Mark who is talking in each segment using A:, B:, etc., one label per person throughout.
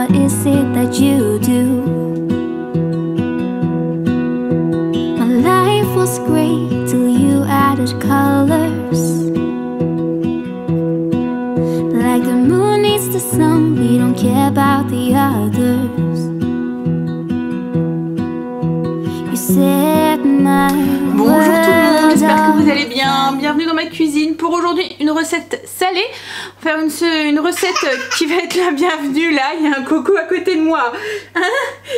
A: what is it that you do? My life was great till you added colors. Like the moon needs the sun, we don't care about the others. You set my
B: Bonjour tout le monde, j'espère que vous allez bien. Bienvenue dans ma cuisine pour aujourd'hui une recette salée. On va faire une recette qui va être la bienvenue. Là, il y a un coco à côté de moi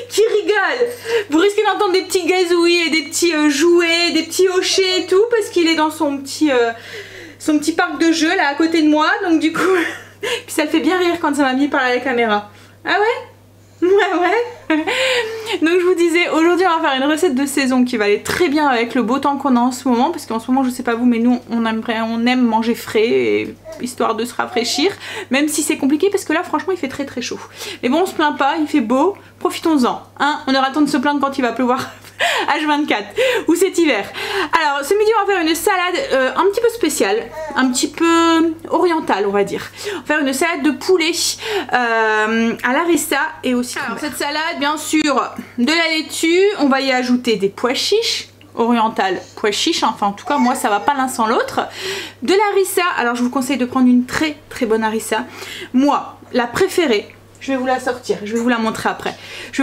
B: qui rigole. Vous risquez d'entendre des petits gazouillis et des petits jouets, des petits hochets et tout parce qu'il est dans son petit parc de jeux là à côté de moi. Donc du coup, puis ça le fait bien rire quand ça m'a mis par la caméra. Ah ouais? Ouais. Donc je vous disais, aujourd'hui on va faire une recette de saison qui va aller très bien avec le beau temps qu'on a en ce moment, parce qu'en ce moment je sais pas vous mais nous on aime manger frais et, histoire de se rafraîchir, même si c'est compliqué parce que là franchement il fait très très chaud. Mais bon on se plaint pas, il fait beau, profitons-en, hein, on aura le temps de se plaindre quand il va pleuvoir H24 ou cet hiver. Alors ce midi on va faire une salade un petit peu spéciale, un petit peu orientale on va dire. On va faire une salade de poulet à l'harissa et aussi. Alors cette salade bien sûr de la laitue, on va y ajouter des pois chiches, oriental pois chiches, enfin en tout cas moi ça va pas l'un sans l'autre, de la harissa. Alors je vous conseille de prendre une très très bonne harissa. Moi la préférée, je vais vous la sortir, je vais vous la montrer après. Je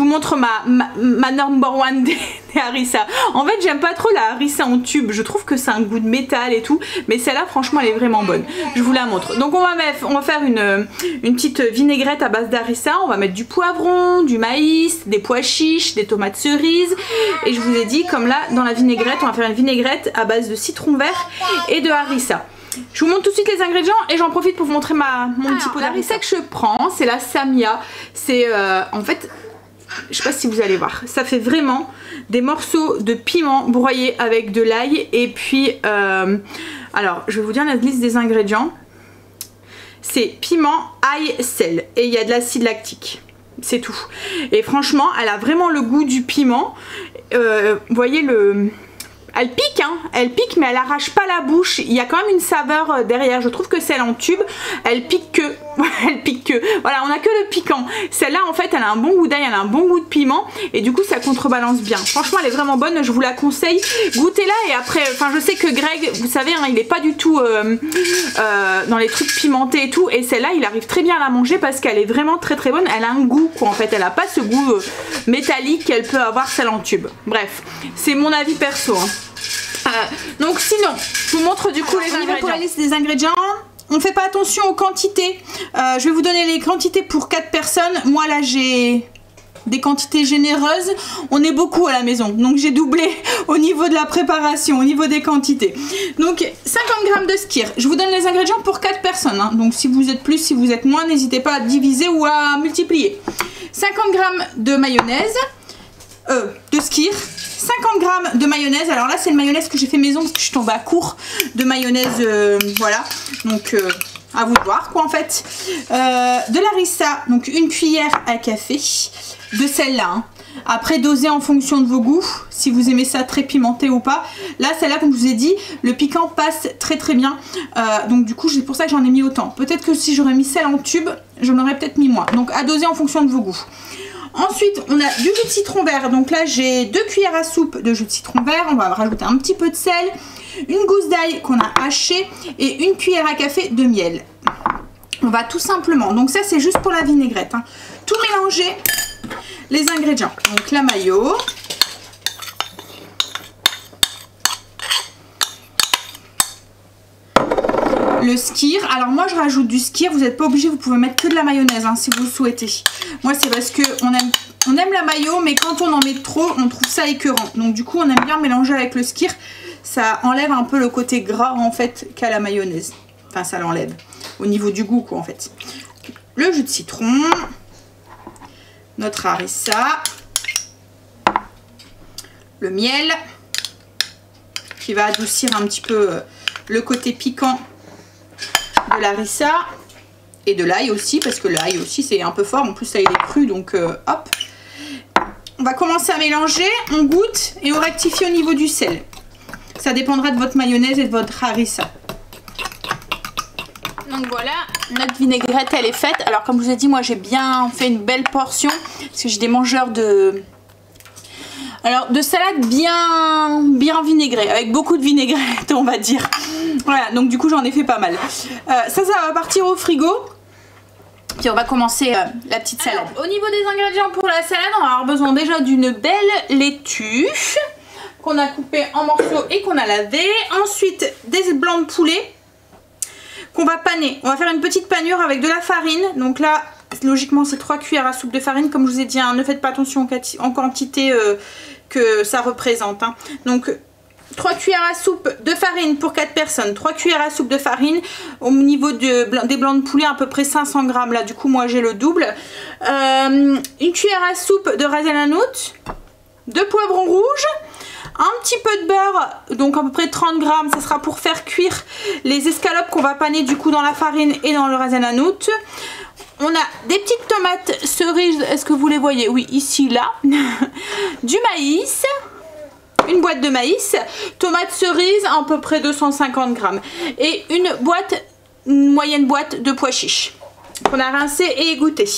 B: vous montre ma number one des harissa. En fait j'aime pas trop la harissa en tube, je trouve que c'est un goût de métal et tout, mais celle-là franchement elle est vraiment bonne. Je vous la montre. Donc on va faire une petite vinaigrette à base d'harissa. On va mettre du poivron, du maïs, des pois chiches, des tomates cerises. Et je vous ai dit, comme là dans la vinaigrette, on va faire une vinaigrette à base de citron vert et de harissa. Je vous montre tout de suite les ingrédients et j'en profite pour vous montrer mon petit pot d'harissa que je prends. C'est la Samia. C'est en fait, je sais pas si vous allez voir, ça fait vraiment des morceaux de piment broyés avec de l'ail. Et puis alors je vais vous dire la liste des ingrédients. C'est piment, ail, sel et il y a de l'acide lactique, c'est tout. Et franchement elle a vraiment le goût du piment. Vous voyez elle pique, hein, elle pique, mais elle arrache pas la bouche. Il y a quand même une saveur derrière. Je trouve que celle en tube, elle pique que. Elle pique que. Voilà, on a que le piquant. Celle-là, en fait, elle a un bon goût d'ail, elle a un bon goût de piment. Et du coup, ça contrebalance bien. Franchement, elle est vraiment bonne. Je vous la conseille. Goûtez-la et après, enfin, je sais que Greg, vous savez, hein, il est pas du tout dans les trucs pimentés et tout. Et celle-là, il arrive très bien à la manger parce qu'elle est vraiment très très bonne. Elle a un goût, quoi, en fait. Elle a pas ce goût métallique qu'elle peut avoir celle en tube. Bref, c'est mon avis perso, hein. Donc sinon, je vous montre du coup les ingrédients. Pour la liste des ingrédients, on ne fait pas attention aux quantités. Je vais vous donner les quantités pour 4 personnes. Moi là j'ai des quantités généreuses. On est beaucoup à la maison, donc j'ai doublé au niveau de la préparation, au niveau des quantités. Donc 50 g de skyr. Je vous donne les ingrédients pour 4 personnes, hein. Donc si vous êtes plus, si vous êtes moins, n'hésitez pas à diviser ou à multiplier. 50 g de mayonnaise, de skyr. 50 g de mayonnaise. Alors là c'est le mayonnaise que j'ai fait maison parce que je suis tombée à court de mayonnaise, voilà. Donc à vous de voir quoi en fait. De l'harissa, donc une cuillère à café de celle-là, hein. Après doser en fonction de vos goûts, si vous aimez ça très pimenté ou pas. Là celle-là comme je vous ai dit, le piquant passe très très bien, donc du coup c'est pour ça que j'en ai mis autant. Peut-être que si j'aurais mis celle en tube, j'en aurais peut-être mis moins. Donc à doser en fonction de vos goûts. Ensuite, on a du jus de citron vert. Donc là, j'ai 2 cuillères à soupe de jus de citron vert. On va rajouter un petit peu de sel, une gousse d'ail qu'on a hachée et une cuillère à café de miel. On va tout simplement, donc ça c'est juste pour la vinaigrette, hein, tout mélanger les ingrédients. Donc la mayo, le skyr. Alors moi je rajoute du skyr, vous n'êtes pas obligé, vous pouvez mettre que de la mayonnaise, hein, si vous le souhaitez. Moi c'est parce que on aime la mayo, mais quand on en met trop on trouve ça écœurant. Donc du coup on aime bien mélanger avec le skyr, ça enlève un peu le côté gras en fait qu'a la mayonnaise. Enfin ça l'enlève au niveau du goût quoi en fait. Le jus de citron, notre harissa, le miel qui va adoucir un petit peu le côté piquant de l'harissa et de l'ail aussi, parce que l'ail aussi c'est un peu fort, en plus ça il est cru, donc hop. On va commencer à mélanger, on goûte et on rectifie au niveau du sel. Ça dépendra de votre mayonnaise et de votre harissa. Donc Donc voilà, notre vinaigrette elle est faite. Alors comme je vous ai dit, moi j'ai bien fait une belle portion parce que j'ai des mangeurs de salade bien vinaigrée, avec beaucoup de vinaigrette on va dire. Voilà, donc du coup j'en ai fait pas mal. Ça va partir au frigo. Puis on va commencer la petite salade. Alors, au niveau des ingrédients pour la salade, on va avoir besoin déjà d'une belle laitue qu'on a coupée en morceaux et qu'on a lavé. Ensuite des blancs de poulet qu'on va paner. On va faire une petite panure avec de la farine. Donc là, logiquement c'est 3 cuillères à soupe de farine. Comme je vous ai dit, hein, ne faites pas attention en quantité que ça représente. Hein. Donc 3 cuillères à soupe de farine pour 4 personnes, 3 cuillères à soupe de farine, au niveau des blancs de poulet à peu près 500 grammes, là du coup moi j'ai le double, une cuillère à soupe de ras el hanout, 2 poivrons rouges, un petit peu de beurre, donc à peu près 30 grammes, ça sera pour faire cuire les escalopes qu'on va paner du coup dans la farine et dans le ras el hanout. On a des petites tomates cerises, est-ce que vous les voyez? Oui, ici, là, du maïs, une boîte de maïs, tomates cerises à peu près 250 grammes et une moyenne boîte de pois chiches qu'on a rincé et égoutté.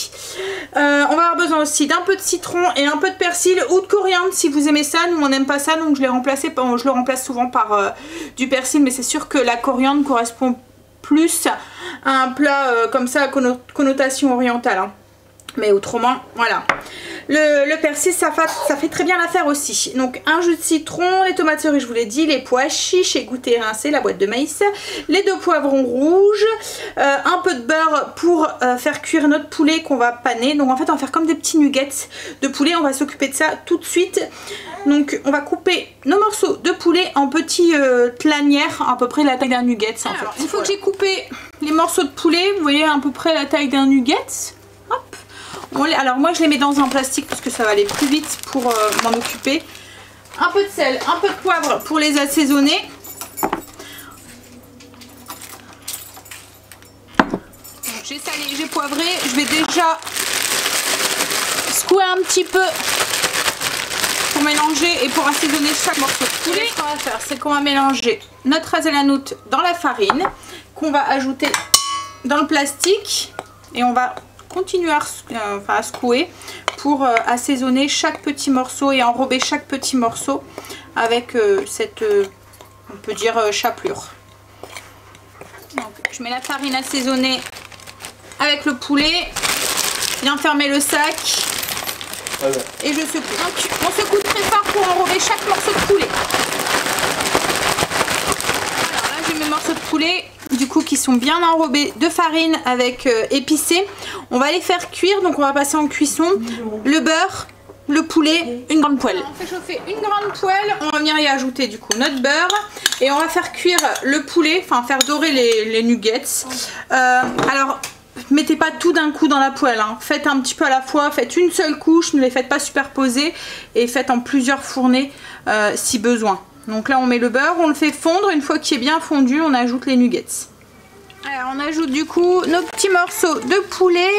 B: On va avoir besoin aussi d'un peu de citron et un peu de persil ou de coriandre si vous aimez ça. Nous on n'aime pas ça, donc je le remplace souvent par du persil, mais c'est sûr que la coriandre correspond plus à un plat comme ça à connotation orientale, hein. Mais autrement, voilà. Le persil, ça fait très bien l'affaire aussi. Donc un jus de citron, les tomates cerises, je vous l'ai dit, les pois chiches égouttés et rincés, la boîte de maïs, les 2 poivrons rouges, un peu de beurre pour faire cuire notre poulet qu'on va paner. Donc en fait, on va faire comme des petits nuggets de poulet. On va s'occuper de ça tout de suite. Donc on va couper nos morceaux de poulet en petits lanières, à peu près la taille d'un nugget. Alors, une fois que j'ai coupé les morceaux de poulet, vous voyez à peu près la taille d'un nugget. Hop. Alors moi je les mets dans un plastique parce que ça va aller plus vite pour m'en occuper. Un peu de sel, un peu de poivre pour les assaisonner. J'ai salé, j'ai poivré. Je vais déjà secouer un petit peu pour mélanger et pour assaisonner chaque morceau de poulet. Ce qu'on va faire, c'est qu'on va mélanger notre ras el hanout dans la farine qu'on va ajouter dans le plastique et on va continuer à secouer pour assaisonner chaque petit morceau et enrober chaque petit morceau avec cette, on peut dire, chapelure. Donc, je mets la farine assaisonnée avec le poulet, bien fermer le sac et je secoue. Donc, on secoue très fort pour enrober chaque morceau de poulet. Alors là, j'ai mes morceaux de poulet du coup qui sont bien enrobés de farine avec épicé. On va les faire cuire, donc on va passer en cuisson le beurre, le poulet, une grande poêle. On fait chauffer une grande poêle, on va venir y ajouter du coup notre beurre et on va faire cuire le poulet, enfin faire dorer les nuggets. Alors mettez pas tout d'un coup dans la poêle, hein. Faites un petit peu à la fois, faites une seule couche, ne les faites pas superposer et faites en plusieurs fournées si besoin. Donc là on met le beurre, on le fait fondre, une fois qu'il est bien fondu on ajoute les nuggets. Alors on ajoute du coup nos petits morceaux de poulet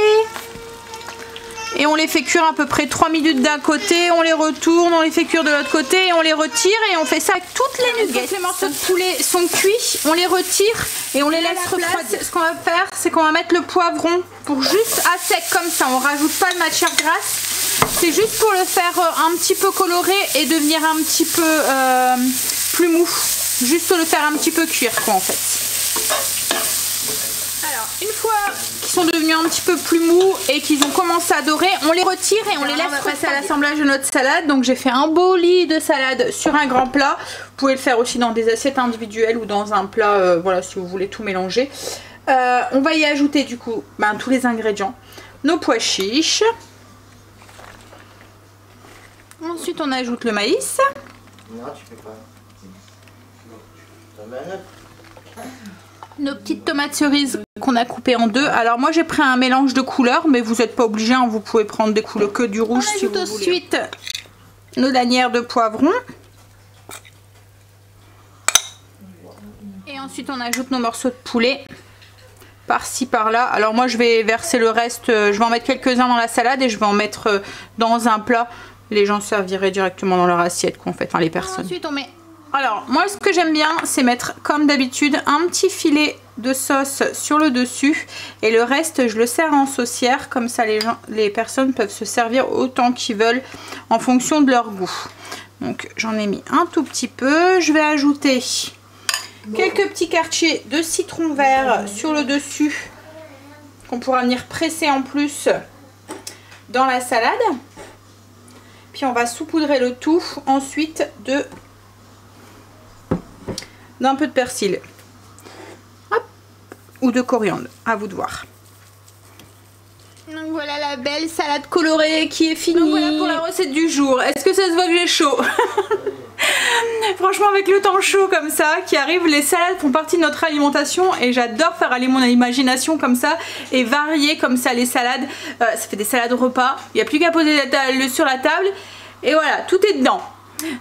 B: et on les fait cuire à peu près 3 minutes d'un côté, on les retourne, on les fait cuire de l'autre côté et on les retire et on fait ça avec toutes les nuggets. Les morceaux de poulet sont cuits, on les retire et on les laisse refroidir. Ce qu'on va faire, c'est qu'on va mettre le poivron pour juste à sec comme ça, on rajoute pas de matière grasse. C'est juste pour le faire un petit peu coloré et devenir un petit peu plus mou. Juste le faire un petit peu cuire quoi en fait. Alors une fois qu'ils sont devenus un petit peu plus mous et qu'ils ont commencé à dorer, on les retire et on les laisse passer à l'assemblage de notre salade. Donc j'ai fait un beau lit de salade sur un grand plat. Vous pouvez le faire aussi dans des assiettes individuelles ou dans un plat, voilà si vous voulez tout mélanger. On va y ajouter du coup tous les ingrédients. Nos pois chiches. Ensuite on ajoute le maïs.
C: Non, tu fais pas.
B: Nos petites tomates cerises qu'on a coupées en deux. Alors moi j'ai pris un mélange de couleurs, mais vous n'êtes pas obligé, hein, vous pouvez prendre des couleurs que du rouge si vous voulez. Ensuite nos lanières de poivrons. Et ensuite on ajoute nos morceaux de poulet. Par-ci par-là. Alors moi je vais verser le reste, je vais en mettre quelques-uns dans la salade et je vais en mettre dans un plat. Les gens serviraient directement dans leur assiette quoi, en fait, les personnes. Ensuite on met... Alors moi ce que j'aime bien c'est mettre comme d'habitude un petit filet de sauce sur le dessus et le reste je le sers en saucière, comme ça les personnes peuvent se servir autant qu'ils veulent en fonction de leur goût. Donc j'en ai mis un tout petit peu. Je vais ajouter quelques petits quartiers de citron vert sur le dessus qu'on pourra venir presser en plus dans la salade. Puis on va saupoudrer le tout ensuite d'un peu de persil. Hop, ou de coriandre, à vous de voir. Donc voilà la belle salade colorée qui est finie. Donc voilà pour la recette du jour. Est-ce que ça se voit que j'ai chaud? Franchement, avec le temps chaud comme ça qui arrive, les salades font partie de notre alimentation et j'adore faire aller mon imagination comme ça et varier comme ça les salades. Ça fait des salades repas. Il n'y a plus qu'à poser sur la table et voilà, tout est dedans.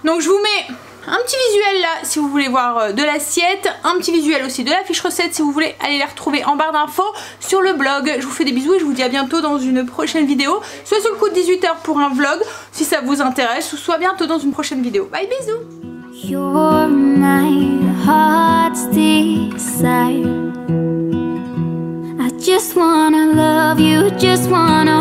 B: Donc je vous mets un petit visuel là si vous voulez voir de l'assiette, un petit visuel aussi de la fiche recette si vous voulez aller les retrouver en barre d'infos sur le blog. Je vous fais des bisous et je vous dis à bientôt dans une prochaine vidéo, soit sur le coup de 18 h pour un vlog si ça vous intéresse, ou soit bientôt dans une prochaine vidéo. Bye, bisous.
A: You're my heart's desire. I just wanna love you, just wanna